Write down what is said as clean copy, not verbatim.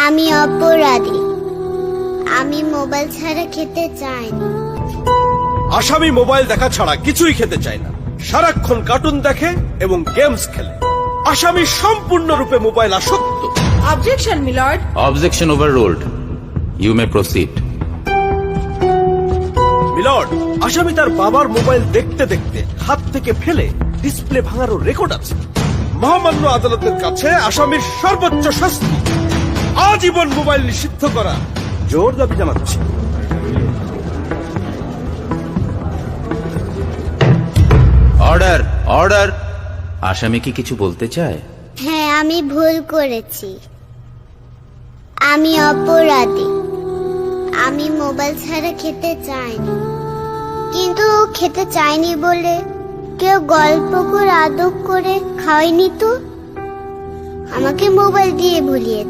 আমি অপরাধী। আমি মোবাইল ছাড়া খেতে চাইনি। আসামি মোবাইল দেখা ছাড়া কিছুই খেতে চায় না, সারাক্ষণ কার্টুন দেখে এবং গেমস খেলে। আসামি সম্পূর্ণরূপে মোবাইল আসক্ত। Objection, my lord. Objection overruled. You may proceed. Milord, আসামি তার বাবার মোবাইল দেখতে দেখতে হাত থেকে ফেলে ডিসপ্লে ভাঙারও রেকর্ড আছে। মহামান্য আদালতের কাছে আসামির সর্বোচ্চ শাস্তি আজীবন মোবাইল নিষিদ্ধ করা জোর দাবি জানাচ্ছি। Order, order. আসামি কি কিছু বলতে চায়? হ্যাঁ, আমি ভুল করেছি। আমি অপরাধী। আমি মোবাইল ছাড়া খেতে চাইনি, কিন্তু খেতে চাইনি বলে কেউ গল্প করে আদর করে খাওয়াইনি তো, আমাকে মোবাইল দিয়ে ভুলিয়ে